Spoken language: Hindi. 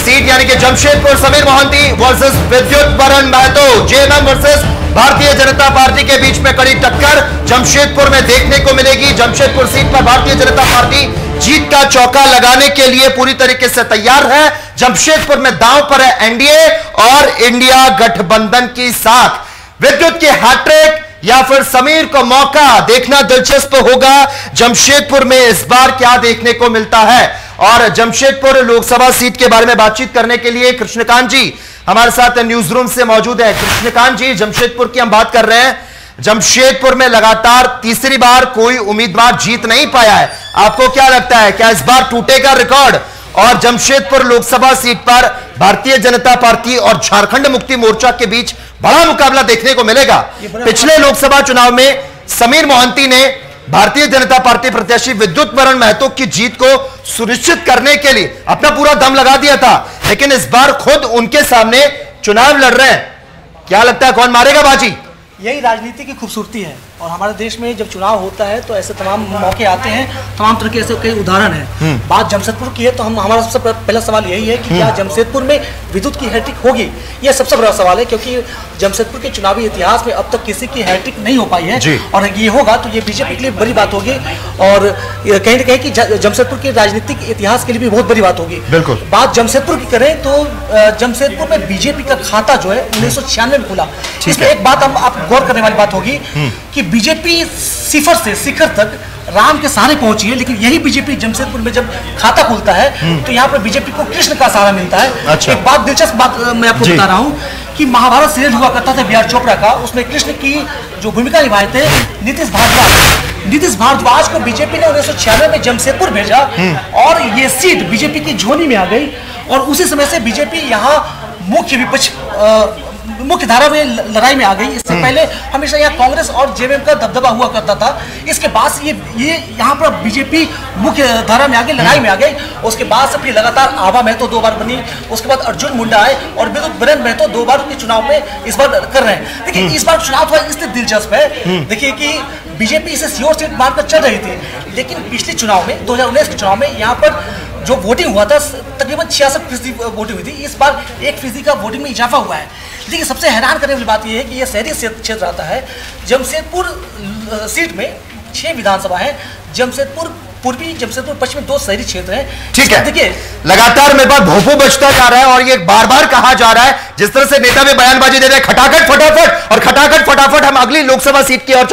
सीट यानी कि जमशेदपुर समीर मोहंती वर्सेस विद्युत वरण Mahato, JMM versus Bharatiya Janata party के बीच में कड़ी टक्कर जमशेदपुर में देखने को मिलेगी। जमशेदपुर सीट पर भारतीय जनता पार्टी जीत का चौका लगाने के लिए पूरी तरीके से तैयार है। जमशेदपुर में दांव पर है एनडीए और इंडिया गठबंधन की साख। विद्युत की हैट्रिक या फिर समीर को मौका, देखना दिलचस्प होगा जमशेदपुर में इस बार क्या देखने को मिलता है। और जमशेदपुर लोकसभा सीट के बारे में बातचीत करने के लिए कृष्णकांत जी हमारे साथ न्यूज रूम से मौजूद है। कृष्णकांत जी, जमशेदपुर की हम बात कर रहे हैं। जमशेदपुर में लगातार तीसरी बार कोई उम्मीदवार जीत नहीं पाया है। आपको क्या लगता है, क्या इस बार टूटेगा रिकॉर्ड और जमशेदपुर लोकसभा सीट पर भारतीय जनता पार्टी और झारखंड मुक्ति मोर्चा के बीच बड़ा मुकाबला देखने को मिलेगा? पिछले लोकसभा चुनाव में समीर मोहंती ने भारतीय जनता पार्टी प्रत्याशी विद्युत वरण महतो की जीत को सुनिश्चित करने के लिए अपना पूरा दम लगा दिया था, लेकिन इस बार खुद उनके सामने चुनाव लड़ रहे हैं। क्या लगता है कौन मारेगा बाजी? यही राजनीति की खूबसूरती है और हमारे देश में जब चुनाव होता है तो ऐसे तमाम मौके आते हैं, तमाम तरह के ऐसे कई उदाहरण हैं। बात जमशेदपुर की है तो हमारा सबसे पहला सवाल यही है कि क्या जमशेदपुर में विद्युत की हैट्रिक होगी? यह सबसे बड़ा सवाल है, क्योंकि जमशेदपुर के चुनावी इतिहास में अब तक किसी की हैट्रिक नहीं हो पाई है और ये होगा तो ये बीजेपी के लिए बड़ी बात होगी और कहीं ना कहीं कि जमशेदपुर के राजनीतिक इतिहास के लिए भी बहुत बड़ी बात होगी। बिल्कुल। बात जमशेदपुर की करें तो जमशेदपुर में बीजेपी का खाता जो है 1996 में खुला। इसमें एक बात आप गौर करने वाली बात होगी कि बीजेपी सिफर से शिखर तक राम के सहारे पहुंची है, लेकिन यही बीजेपी जमशेदपुर में जब खाता खुलता है तो यहाँ पर बीजेपी को कृष्ण का सहारा मिलता है। अच्छा। एक बात दिलचस्प बात मैं आपको बता रहा हूँ कि महाभारत सीरियल हुआ करता था बी आर चोपड़ा का, उसमें कृष्ण की जो भूमिका निभाए थे नीतीश भारद्वाज को बीजेपी ने 1996 में जमशेदपुर भेजा और ये सीट बीजेपी की झोली में आ गई और उसी समय से बीजेपी यहाँ मुख्य धारा में लड़ाई में आ गई। इससे पहले हमेशा यहाँ कांग्रेस और जेएमएम का दबदबा हुआ करता था। इसके बाद से ये यहाँ पर बीजेपी मुख्य धारा में आ गई, लड़ाई में आ गई। उसके बाद से फिर लगातार आभा महतो 2 बार बनी, उसके बाद अर्जुन मुंडा आए और विद्युत वरण महतो 2 बार के चुनाव में इस बार कर रहे हैं। देखिए इस बार चुनाव थोड़ा इसलिए दिलचस्प है, देखिए कि बीजेपी इसे श्योर सीट मानकर चल रही थी, लेकिन पिछले चुनाव में 2019 के चुनाव में यहाँ पर जो वोटिंग हुआ था तकरीबन 66% वोटिंग हुई थी। इस बार 1% का वोटिंग में इजाफा हुआ है। लेकिन सबसे हैरान करने वाली बात यह है कि यह शहरी क्षेत्र आता है। जमशेदपुर सीट में 6 विधानसभा है, जमशेदपुर पूर्वी, जमशेदपुर पश्चिमी 2 शहरी क्षेत्र हैं। ठीक है, देखिए लगातार मेरे पास भोंपू बचता जा रहा है और ये बार बार कहा जा रहा है, जिस तरह से नेता भी बयानबाजी दे रहे हैं खटाखट फटाफट और खटाखट फटाफट हम अगली लोकसभा सीट की ओर